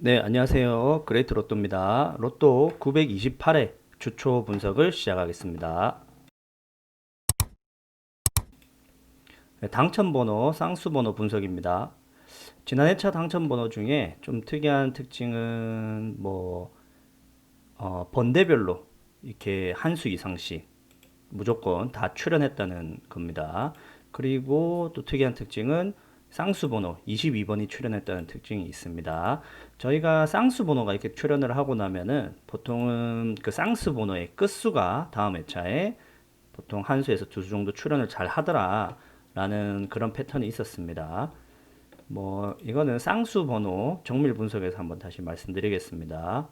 네, 안녕하세요. 그레이트 로또입니다. 로또 928회 주초 분석을 시작하겠습니다. 네, 당첨번호, 쌍수번호 분석입니다. 지난 회차 당첨번호 중에 좀 특이한 특징은 번대별로 이렇게 한 수 이상씩 무조건 다 출연했다는 겁니다. 그리고 또 특이한 특징은 쌍수번호 22번이 출연했다는 특징이 있습니다. 저희가 쌍수번호가 이렇게 출연을 하고 나면은 보통은 그 쌍수번호의 끝수가 다음 회차에 보통 한 수에서 두 수 정도 출연을 잘 하더라 라는 그런 패턴이 있었습니다. 이거는 쌍수번호 정밀 분석에서 한번 다시 말씀드리겠습니다.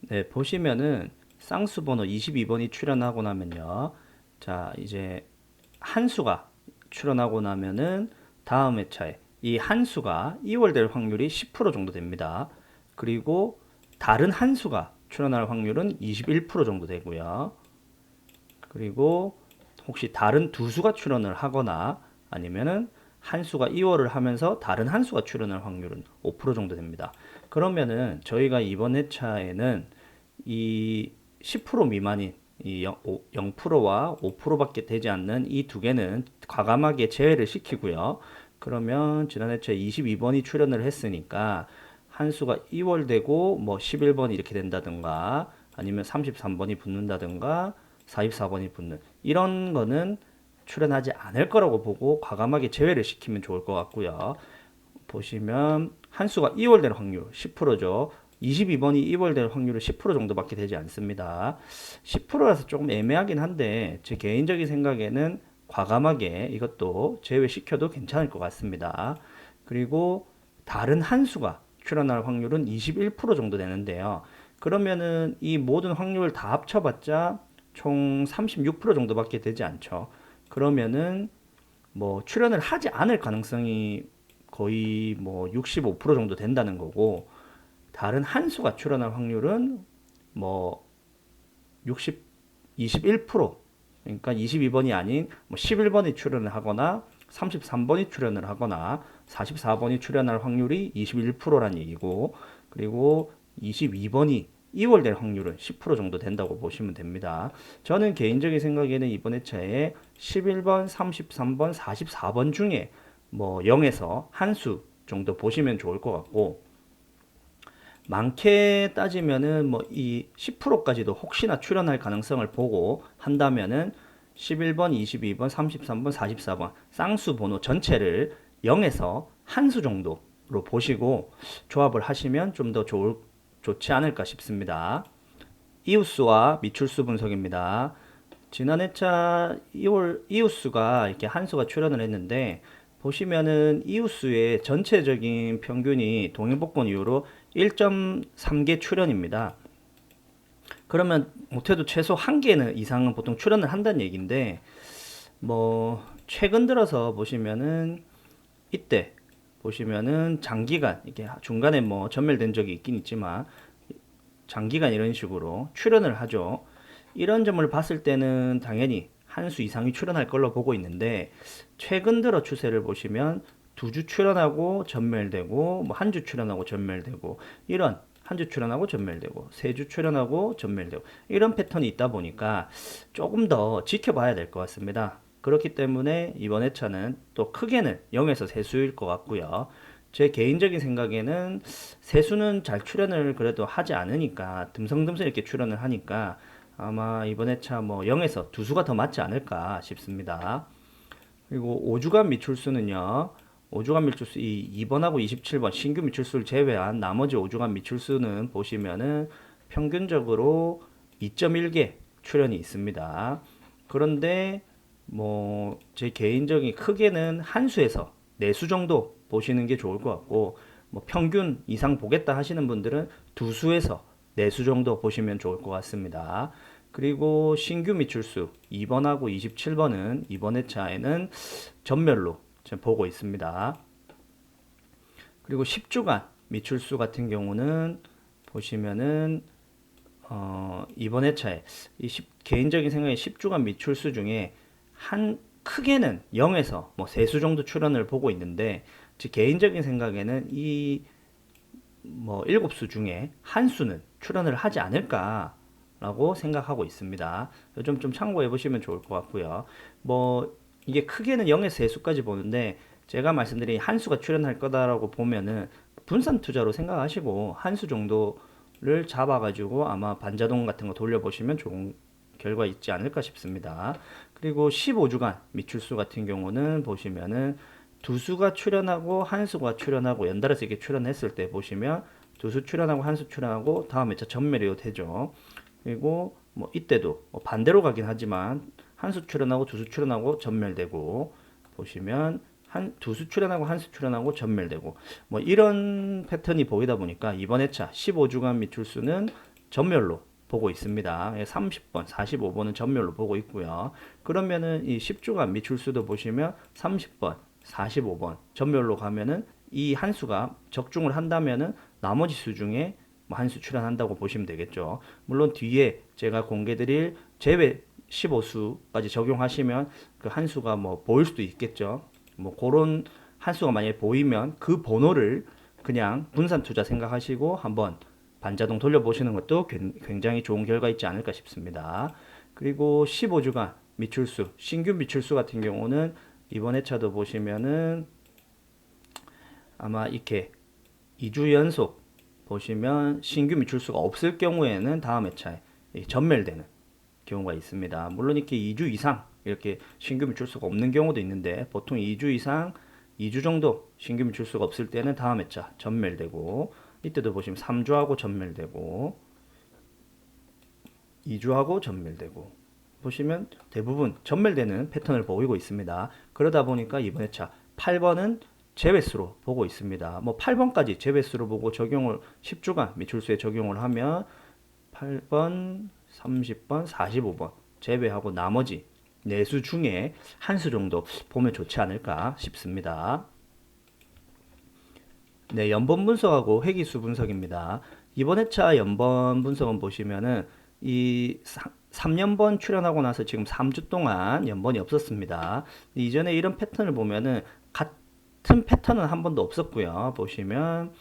네, 보시면은 쌍수번호 22번이 출연하고 나면요. 자, 이제 한 수가 출연하고 나면은 다음 회차에 이 한 수가 이월될 확률이 10% 정도 됩니다. 그리고 다른 한 수가 출연할 확률은 21% 정도 되고요. 그리고 혹시 다른 두 수가 출연을 하거나 아니면은 한 수가 이월을 하면서 다른 한 수가 출연할 확률은 5% 정도 됩니다. 그러면은 저희가 이번 회차에는 이 10% 미만인 이 0%와 5%밖에 되지 않는 이 두 개는 과감하게 제외를 시키고요. 그러면 지난 회차에 22번이 출연을 했으니까 한 수가 2월 되고 11번이 이렇게 된다든가 아니면 33번이 붙는다든가 44번이 붙는 이런 거는 출연하지 않을 거라고 보고 과감하게 제외를 시키면 좋을 것 같고요. 보시면 한 수가 2월 될 확률 10%죠. 22번이 2월 될 확률은 10% 정도밖에 되지 않습니다. 10%라서 조금 애매하긴 한데 제 개인적인 생각에는 과감하게 이것도 제외시켜도 괜찮을 것 같습니다. 그리고 다른 한 수가 출현할 확률은 21% 정도 되는데요. 그러면은 이 모든 확률을 다 합쳐봤자 총 36% 정도밖에 되지 않죠. 그러면은 출연을 하지 않을 가능성이 거의 65% 정도 된다는 거고 다른 한 수가 출연할 확률은 뭐 60, 21% 그러니까 22번이 아닌 11번이 출연을 하거나 33번이 출연을 하거나 44번이 출연할 확률이 21%란 얘기고 그리고 22번이 2월 될 확률은 10% 정도 된다고 보시면 됩니다. 저는 개인적인 생각에는 이번 회차에 11번, 33번, 44번 중에 0에서 한 수 정도 보시면 좋을 것 같고 많게 따지면은 이 10%까지도 혹시나 출연할 가능성을 보고 한다면은 11번, 22번, 33번, 44번 쌍수 번호 전체를 0에서 한 수 정도로 보시고 조합을 하시면 좀 더 좋지 않을까 싶습니다. 이웃수와 미출수 분석입니다. 지난 회차 이웃수가 이렇게 한 수가 출연을 했는데 보시면은 이웃수의 전체적인 평균이 동일복권 이후로 1.3개 출연입니다. 그러면 못해도 최소 한 개는 이상은 보통 출연을 한다는 얘기인데 최근 들어서 보시면은 이때 보시면은 장기간 이게 중간에 전멸된 적이 있긴 있지만 장기간 이런 식으로 출연을 하죠. 이런 점을 봤을 때는 당연히 한 수 이상이 출연할 걸로 보고 있는데 최근 들어 추세를 보시면 두 주 출연하고 전멸되고 한 주 출연하고 전멸되고 이런 한 주 출연하고 전멸되고 세 주 출연하고 전멸되고 이런 패턴이 있다 보니까 조금 더 지켜봐야 될 것 같습니다. 그렇기 때문에 이번 회차는 또 크게는 0에서 세수일 것 같고요. 제 개인적인 생각에는 세수는 잘 출연을 그래도 하지 않으니까 듬성듬성 이렇게 출연을 하니까 아마 이번 회차 0에서 두 수가 더 맞지 않을까 싶습니다. 그리고 5주간 미출수는요. 5주간 미출수 이 2번하고 27번 신규 미출수를 제외한 나머지 5주간 미출수는 보시면은 평균적으로 2.1개 출연이 있습니다. 그런데 제 개인적인 크게는 한 수에서 네 수 정도 보시는 게 좋을 것 같고 평균 이상 보겠다 하시는 분들은 두 수에서 네 수 정도 보시면 좋을 것 같습니다. 그리고 신규 미출수 2번하고 27번은 이번 회차에는 전멸로 보고 있습니다. 그리고 10주간 미출수 같은 경우는 보시면은 이번 회차에 개인적인 생각에 10주간 미출수 중에 한 크게는 0에서 3수 정도 출연을 보고 있는데 제 개인적인 생각에는 이 뭐 7수 중에 한 수는 출연을 하지 않을까라고 생각하고 있습니다. 좀 참고해 보시면 좋을 것 같고요. 뭐 이게 크게는 0에서 3수까지 보는데 제가 말씀드린 한 수가 출연할 거다라고 보면은 분산 투자로 생각하시고 한 수 정도를 잡아가지고 아마 반자동 같은 거 돌려보시면 좋은 결과 있지 않을까 싶습니다. 그리고 15주간 미출수 같은 경우는 보시면은 두 수가 출연하고 한 수가 출연하고 연달아서 이렇게 출연했을 때 보시면 두 수 출연하고 한 수 출연하고 다음 회차 전멸이 되죠. 그리고 뭐 이때도 뭐 반대로 가긴 하지만 한 수 출연하고 두 수 출연하고 전멸되고 보시면 두 수 출연하고 한 수 출연하고 전멸되고 뭐 이런 패턴이 보이다 보니까 이번 회차 15주간 미출수는 전멸로 보고 있습니다. 30번, 45번은 전멸로 보고 있고요. 그러면은 이 10주간 미출수도 보시면 30번, 45번 전멸로 가면은 이 한 수가 적중을 한다면은 나머지 수 중에 한 수 출연한다고 보시면 되겠죠. 물론 뒤에 제가 공개드릴 제외 15수까지 적용하시면 그 한 수가 뭐 보일 수도 있겠죠. 뭐 그런 한 수가 만약에 보이면 그 번호를 그냥 분산 투자 생각하시고 한번 반자동 돌려보시는 것도 굉장히 좋은 결과 있지 않을까 싶습니다. 그리고 15주간 미출수, 신규 미출수 같은 경우는 이번 회차도 보시면은 아마 이렇게 2주 연속 보시면 신규 미출수가 없을 경우에는 다음 회차에 전멸되는 경우가 있습니다. 물론 이렇게 2주 이상 이렇게 신규 미출수가 없는 경우도 있는데 보통 2주 이상 2주 정도 신규 미출수가 없을 때는 다음 회차 전멸되고 이때도 보시면 3주하고 전멸되고 2주하고 전멸되고 보시면 대부분 전멸되는 패턴을 보이고 있습니다. 그러다 보니까 이번 회차 8번은 제외수로 보고 있습니다. 뭐 8번까지 제외수로 보고 적용을 10주간 미출수에 적용을 하면 8번, 30번, 45번 제외하고 나머지 4수 중에 한 수 정도 보면 좋지 않을까 싶습니다. 네, 연번 분석하고 회기수 분석입니다. 이번 회차 연번 분석은 보시면은 이 3년번 출연하고 나서 지금 3주 동안 연번이 없었습니다. 이전에 이런 패턴을 보면은 같은 패턴은 한 번도 없었고요. 보시면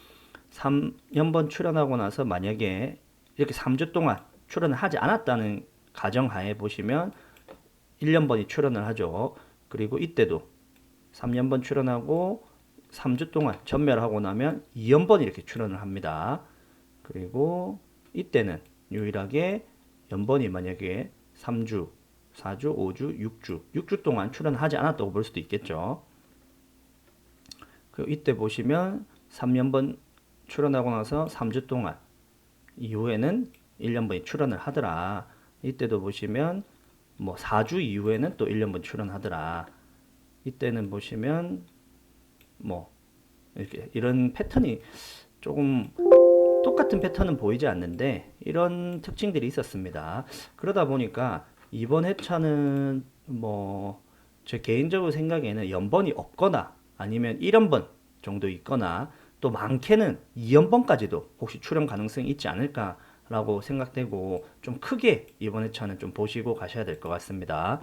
3년번 출연하고 나서 만약에 이렇게 3주 동안 출연을 하지 않았다는 가정하에 보시면 1년번이 출연을 하죠. 그리고 이때도 3년번 출연하고 3주 동안 전멸하고 나면 2연번이 이렇게 출연을 합니다. 그리고 이때는 유일하게 연번이 만약에 3주, 4주, 5주, 6주 동안 출연하지 않았다고 볼 수도 있겠죠. 그리고 이때 보시면 3년번 출연하고 나서 3주 동안 이후에는 1년번이 출연을 하더라. 이때도 보시면 뭐 4주 이후에는 또 1년번 출연하더라. 이때는 보시면 뭐 이렇게 이런 패턴이 조금 똑같은 패턴은 보이지 않는데 이런 특징들이 있었습니다. 그러다 보니까 이번 회차는 뭐 제 개인적으로 생각에는 연번이 없거나 아니면 1연번 정도 있거나 또 많게는 2연번까지도 혹시 출연 가능성이 있지 않을까라고 생각되고 좀 크게 이번 회차는 좀 보시고 가셔야 될 것 같습니다.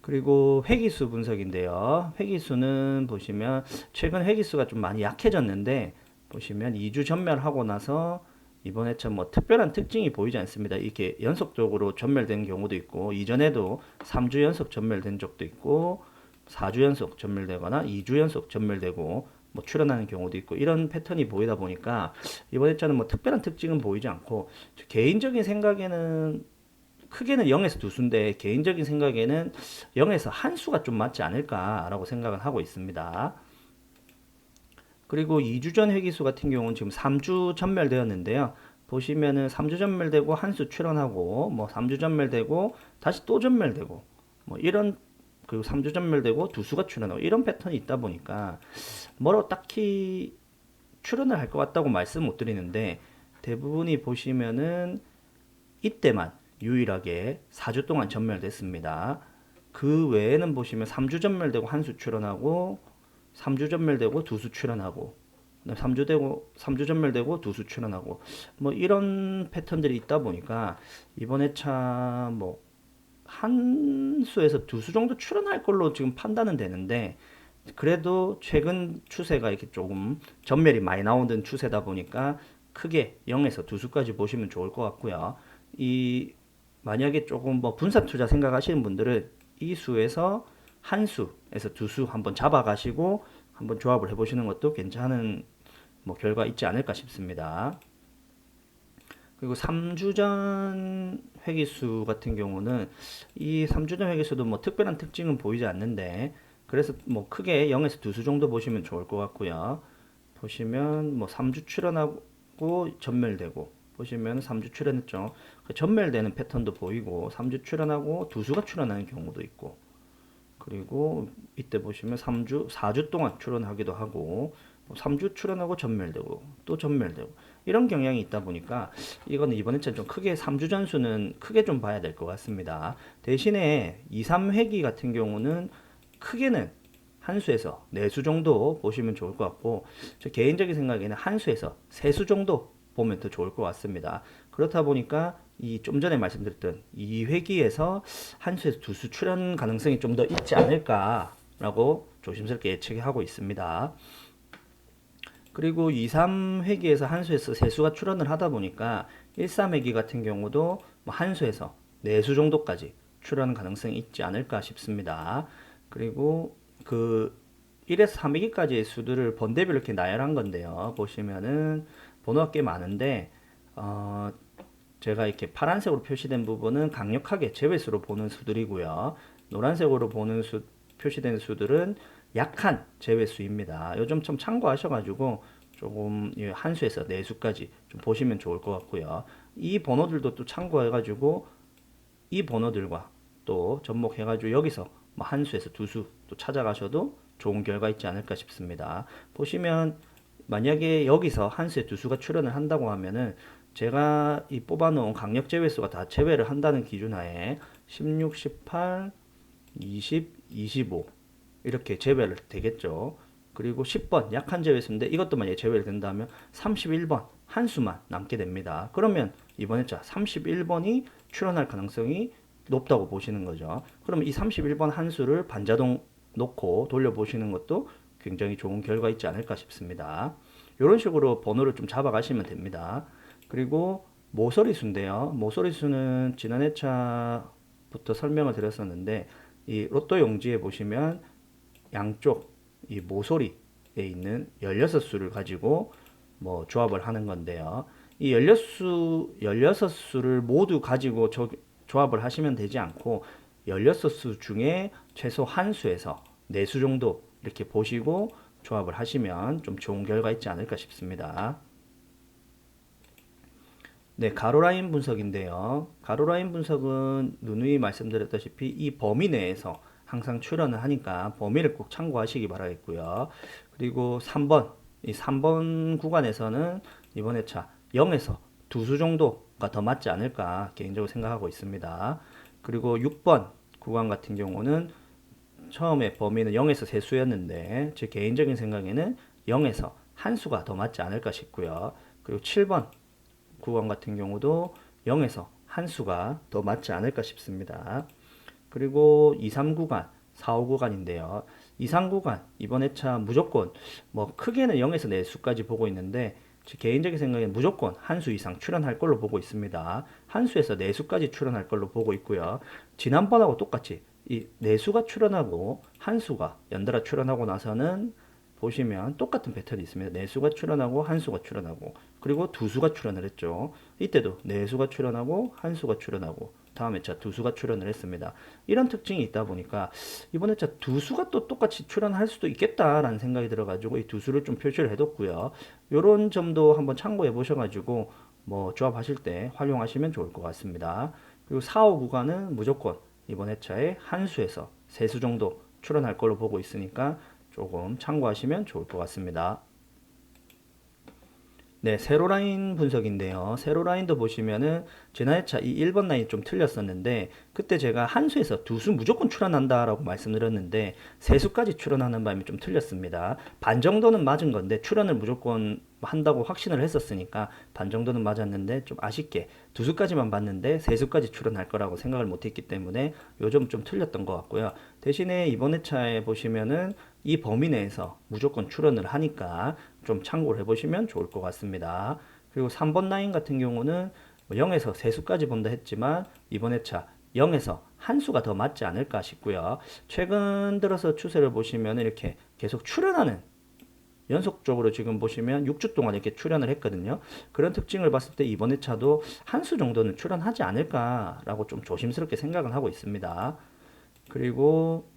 그리고 회기수 분석인데요. 회기수는 보시면 최근 회기수가 좀 많이 약해졌는데 보시면 2주 전멸하고 나서 이번 회차 뭐 특별한 특징이 보이지 않습니다. 이렇게 연속적으로 전멸된 경우도 있고 이전에도 3주 연속 전멸된 적도 있고 4주 연속 전멸되거나 2주 연속 전멸되고 뭐 출연하는 경우도 있고 이런 패턴이 보이다 보니까 이번 회차는 뭐 특별한 특징은 보이지 않고 개인적인 생각에는 크게는 0에서 2수인데 개인적인 생각에는 0에서 한 수가 좀 맞지 않을까라고 생각을 하고 있습니다. 그리고 2주 전 회기수 같은 경우는 지금 3주 전멸되었는데요. 보시면은 3주 전멸되고 한 수 출연하고 뭐 3주 전멸되고 다시 또 전멸되고 뭐 이런 그리고 3주 전멸되고 두 수가 출연하고 이런 패턴이 있다 보니까 뭐로 딱히 출연을 할 것 같다고 말씀 못 드리는데 대부분이 보시면은 이때만 유일하게 4주 동안 전멸됐습니다. 그 외에는 보시면 3주 전멸되고 한 수 출연하고 3주 전멸되고 두 수 출연하고 3주 전멸되고 두 수 출연하고 뭐 이런 패턴들이 있다 보니까 이번 회차 뭐 한 수에서 두 수 정도 출연할 걸로 지금 판단은 되는데 그래도 최근 추세가 이렇게 조금 전멸이 많이 나오는 추세다 보니까 크게 0에서 두수까지 보시면 좋을 것 같고요. 이 만약에 조금 뭐 분산 투자 생각하시는 분들은 이 수에서 한 수에서 두 수 한번 잡아가시고 한번 조합을 해보시는 것도 괜찮은 뭐 결과 있지 않을까 싶습니다. 그리고 3주전 회기수 같은 경우는 이 3주전 회기수도 뭐 특별한 특징은 보이지 않는데 그래서 뭐 크게 0에서 두 수 정도 보시면 좋을 것 같고요. 보시면 뭐 3주 출현하고 전멸되고 보시면 3주 출현했죠. 전멸되는 패턴도 보이고 3주 출현하고 두 수가 출현하는 경우도 있고 그리고 이때 보시면 3주, 4주 동안 출연하기도 하고 3주 출연하고 전멸되고 또 전멸되고 이런 경향이 있다 보니까 이거는 이번 회차 좀 크게 3주 전수는 크게 좀 봐야 될 것 같습니다. 대신에 2, 3회기 같은 경우는 크게는 한 수에서 4수 정도 보시면 좋을 것 같고 저 개인적인 생각에는 한 수에서 3수 정도 보면 더 좋을 것 같습니다. 그렇다 보니까 이 좀 전에 말씀드렸던 2회기에서 한 수에서 두 수 출현 가능성이 좀 더 있지 않을까라고 조심스럽게 예측하고 있습니다. 그리고 2, 3회기에서 한 수에서 세 수가 출현을 하다 보니까 1, 3회기 같은 경우도 한 수에서 4수 정도까지 출현 가능성이 있지 않을까 싶습니다. 그리고 그 1에서 3회기까지의 수들을 번대별로 이렇게 나열한 건데요. 보시면은 번호가 꽤 많은데 제가 이렇게 파란색으로 표시된 부분은 강력하게 제외수로 보는 수들이고요. 노란색으로 보는 표시된 수들은 약한 제외수입니다. 요점 좀 참고하셔가지고 조금 한 수에서 네 수까지 좀 보시면 좋을 것 같고요. 이 번호들도 또 참고해가지고 이 번호들과 또 접목해가지고 여기서 뭐 한 수에서 두 수 또 찾아가셔도 좋은 결과 있지 않을까 싶습니다. 보시면 만약에 여기서 한 수에 두 수가 출현을 한다고 하면은 제가 이 뽑아놓은 강력 제외수가 다 제외를 한다는 기준하에 16, 18, 20, 25 이렇게 제외를 되겠죠. 그리고 10번 약한 제외수인데 이것도 만약에 제외를 된다면 31번 한 수만 남게 됩니다. 그러면 이번 회차 31번이 출현할 가능성이 높다고 보시는 거죠. 그러면 이 31번 한 수를 반자동 놓고 돌려보시는 것도 굉장히 좋은 결과 있지 않을까 싶습니다. 이런 식으로 번호를 좀 잡아가시면 됩니다. 그리고 모서리수인데요. 모서리수는 지난 회차부터 설명을 드렸었는데 이 로또 용지에 보시면 양쪽 이 모서리에 있는 16수를 가지고 뭐 조합을 하는 건데요. 이 16수를 모두 가지고 조합을 하시면 되지 않고 16수 중에 최소 한 수에서 4수 정도 이렇게 보시고 조합을 하시면 좀 좋은 결과 있지 않을까 싶습니다. 네, 가로라인 분석인데요. 가로라인 분석은 누누이 말씀드렸다시피 이 범위 내에서 항상 출현을 하니까 범위를 꼭 참고하시기 바라겠고요. 그리고 3번, 이 3번 구간에서는 이번 회차 0에서 두 수 정도가 더 맞지 않을까 개인적으로 생각하고 있습니다. 그리고 6번 구간 같은 경우는 처음에 범위는 0에서 세 수였는데 제 개인적인 생각에는 0에서 한 수가 더 맞지 않을까 싶고요. 그리고 7번 구간 같은 경우도 0에서 한 수가 더 맞지 않을까 싶습니다. 그리고 2, 3 구간, 4, 5 구간인데요. 2, 3 구간 이번 회차 무조건 뭐 크게는 0에서 4수까지 보고 있는데 제 개인적인 생각엔 무조건 한 수 이상 출현할 걸로 보고 있습니다. 한 수에서 4수까지 출현할 걸로 보고 있고요. 지난번하고 똑같이 이 4수가 출현하고 한 수가 연달아 출현하고 나서는 보시면 똑같은 패턴이 있습니다. 4수가 출현하고 한 수가 출현하고 그리고 두 수가 출현을 했죠. 이때도 4수가 출현하고 한 수가 출현하고 다음 회차 두 수가 출현을 했습니다. 이런 특징이 있다 보니까 이번 회차 두 수가 또 똑같이 출현할 수도 있겠다라는 생각이 들어가지고 이 두 수를 좀 표시를 해뒀고요. 이런 점도 한번 참고해 보셔가지고 뭐 조합하실 때 활용하시면 좋을 것 같습니다. 그리고 4, 5 구간은 무조건 이번 회차에 한 수에서 세 수 정도 출현할 걸로 보고 있으니까 조금 참고하시면 좋을 것 같습니다. 네, 세로 라인 분석인데요. 세로 라인도 보시면은 지난해차 이 1번 라인 좀 틀렸었는데 그때 제가 한 수에서 두 수 무조건 출현한다라고 말씀드렸는데 세 수까지 출현하는 바람에 좀 틀렸습니다. 반 정도는 맞은 건데 출현을 무조건 한다고 확신을 했었으니까 반 정도는 맞았는데 좀 아쉽게 두 수까지만 봤는데 세 수까지 출현할 거라고 생각을 못했기 때문에 요점 좀 틀렸던 것 같고요. 대신에 이번 회차에 보시면은 이 범위 내에서 무조건 출현을 하니까 좀 참고를 해보시면 좋을 것 같습니다. 그리고 3번 라인 같은 경우는 0에서 세수까지 본다 했지만 이번 회차 0에서 한 수가 더 맞지 않을까 싶고요. 최근 들어서 추세를 보시면 이렇게 계속 출현하는 연속적으로 지금 보시면 6주 동안 이렇게 출현을 했거든요. 그런 특징을 봤을 때 이번 회차도 한 수 정도는 출현하지 않을까라고 좀 조심스럽게 생각을 하고 있습니다. 그리고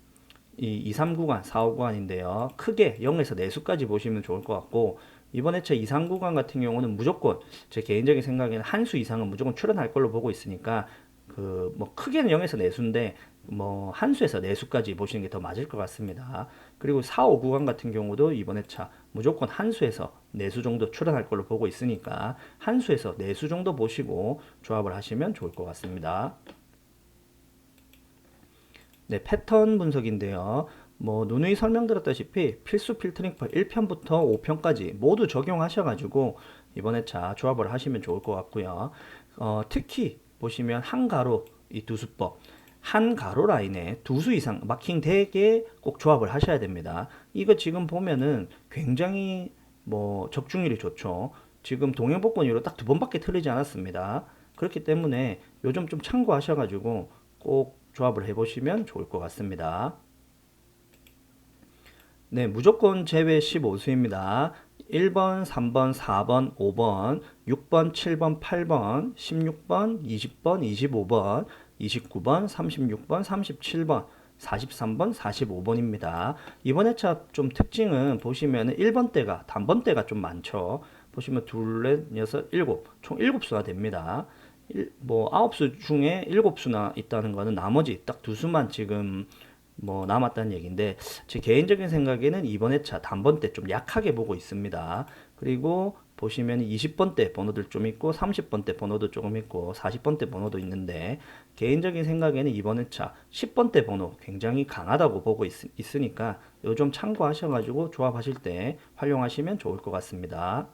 이 2, 3 구간, 4, 5 구간인데요. 크게 0에서 4수까지 보시면 좋을 것 같고 이번 회차 2, 3 구간 같은 경우는 무조건 제 개인적인 생각에는 한 수 이상은 무조건 출현할 걸로 보고 있으니까 그 뭐 크게는 0에서 4수인데 뭐 한 수에서 4수까지 보시는 게 더 맞을 것 같습니다. 그리고 4, 5 구간 같은 경우도 이번 회차 무조건 한 수에서 4수 정도 출현할 걸로 보고 있으니까 한 수에서 4수 정도 보시고 조합을 하시면 좋을 것 같습니다. 네, 패턴 분석인데요. 뭐 누누이 설명드렸다시피 필수 필터링법 1편부터 5편까지 모두 적용하셔가지고 이번 회차 조합을 하시면 좋을 것 같고요. 특히 보시면 한 가로 이 두수법 한 가로 라인에 두 수 이상 마킹 되게 꼭 조합을 하셔야 됩니다. 이거 지금 보면은 굉장히 뭐 적중률이 좋죠. 지금 동행복권으로 딱 두 번밖에 틀리지 않았습니다. 그렇기 때문에 요즘 좀 참고하셔가지고 꼭 조합을 해보시면 좋을 것 같습니다. 네, 무조건 제외 15수입니다. 1번, 3번, 4번, 5번, 6번, 7번, 8번, 16번, 20번, 25번, 29번, 36번, 37번, 43번, 45번입니다. 이번 회차 좀 특징은 보시면 1번대가 단번대가 좀 많죠. 보시면 둘, 넷, 여섯, 일곱, 총 7수가 됩니다. 뭐 9수 중에 7수나 있다는 거는 나머지 딱 두 수만 지금 뭐 남았다는 얘기인데 제 개인적인 생각에는 이번 회차 단번대 좀 약하게 보고 있습니다. 그리고 보시면 20번대 번호들 좀 있고 30번대 번호도 조금 있고 40번대 번호도 있는데 개인적인 생각에는 이번 회차 10번대 번호 굉장히 강하다고 보고 있으니까 요 좀 참고하셔가지고 조합하실 때 활용하시면 좋을 것 같습니다.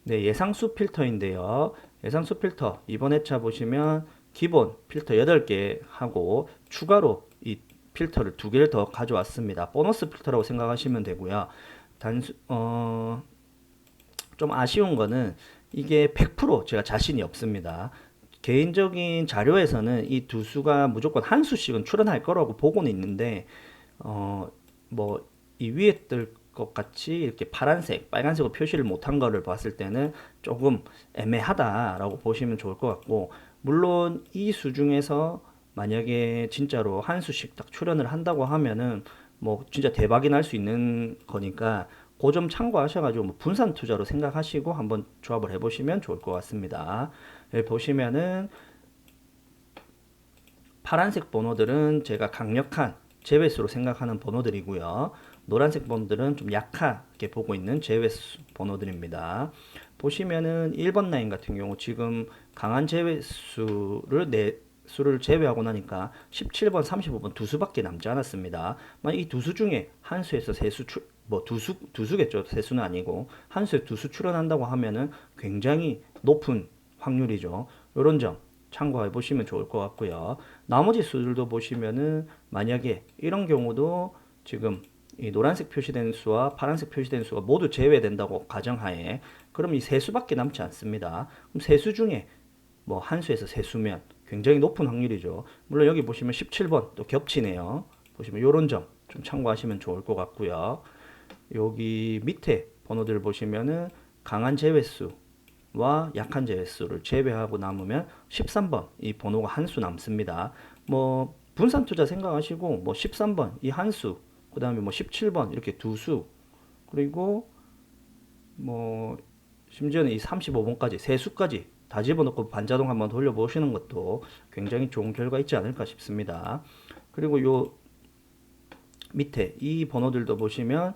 네, 예상수 필터인데요. 예상수 필터 이번 회차 보시면 기본 필터 8개 하고 추가로 이 필터를 2개를 더 가져왔습니다. 보너스 필터라고 생각하시면 되고요. 단수 좀 아쉬운 거는 이게 100% 제가 자신이 없습니다. 개인적인 자료에서는 이 두 수가 무조건 한 수씩은 출현할 거라고 보고는 있는데 뭐 이 위에 뜰 것 같이 이렇게 파란색, 빨간색으로 표시를 못한 거를 봤을 때는 조금 애매하다라고 보시면 좋을 것 같고 물론 이 수 중에서 만약에 진짜로 한 수씩 딱 출연을 한다고 하면은 뭐 진짜 대박이 날 수 있는 거니까 그 점 참고하셔가지고 뭐 분산 투자로 생각하시고 한번 조합을 해보시면 좋을 것 같습니다. 여기 보시면은 파란색 번호들은 제가 강력한 제외수로 생각하는 번호들이고요. 노란색 번호들은 좀 약하게 보고 있는 제외수 번호들입니다. 보시면은 1번 라인 같은 경우 지금 강한 제외수를 수를 제외하고 나니까 17번, 35번 두 수밖에 남지 않았습니다. 만약 이 두 수 중에 한 수에서 세수 뭐 두 수겠죠. 세 수는 아니고 한 수에 두 수 출현한다고 하면은 굉장히 높은 확률이죠. 이런 점 참고해 보시면 좋을 것 같고요. 나머지 수들도 보시면은 만약에 이런 경우도 지금 이 노란색 표시된 수와 파란색 표시된 수가 모두 제외된다고 가정하에 그럼 이 세 수밖에 남지 않습니다. 그럼 세 수 중에 뭐 한 수에서 세 수면 굉장히 높은 확률이죠. 물론 여기 보시면 17번 또 겹치네요. 보시면 이런 점 좀 참고하시면 좋을 것 같고요. 여기 밑에 번호들 보시면은 강한 제외수와 약한 제외수를 제외하고 남으면 13번 이 번호가 한 수 남습니다. 뭐 분산 투자 생각하시고 뭐 13번 이 한 수, 그다음에 뭐 17번 이렇게 두 수, 그리고 뭐 심지어는 이 35번까지 세 수까지 다 집어넣고 반자동 한번 돌려보시는 것도 굉장히 좋은 결과 있지 않을까 싶습니다. 그리고 요 밑에 이 번호들도 보시면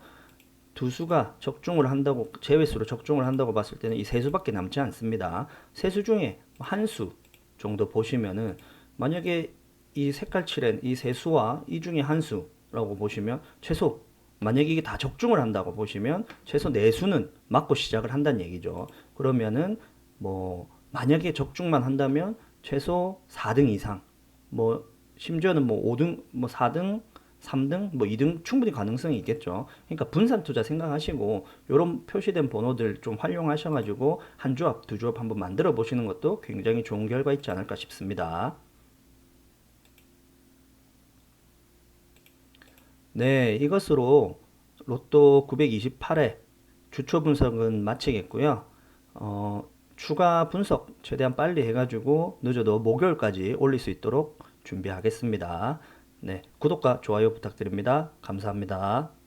두 수가 적중을 한다고 제외수로 적중을 한다고 봤을 때는 이 세 수밖에 남지 않습니다. 세 수 중에 한 수 정도 보시면은 만약에 이 색깔 칠한 이 세 수와 이 중에 한 수라고 보시면 최소 만약에 이게 다 적중을 한다고 보시면 최소 네 수는 맞고 시작을 한다는 얘기죠. 그러면은 뭐 만약에 적중만 한다면 최소 4등 이상 뭐 심지어는 뭐 5등 뭐 4등 3등, 뭐 2등 충분히 가능성이 있겠죠. 그러니까 분산 투자 생각하시고 이런 표시된 번호들 좀 활용하셔가지고 한 조합, 두 조합 한번 만들어 보시는 것도 굉장히 좋은 결과 있지 않을까 싶습니다. 네, 이것으로 로또 928회 주초 분석은 마치겠고요. 추가 분석 최대한 빨리 해가지고 늦어도 목요일까지 올릴 수 있도록 준비하겠습니다. 네, 구독과 좋아요 부탁드립니다. 감사합니다.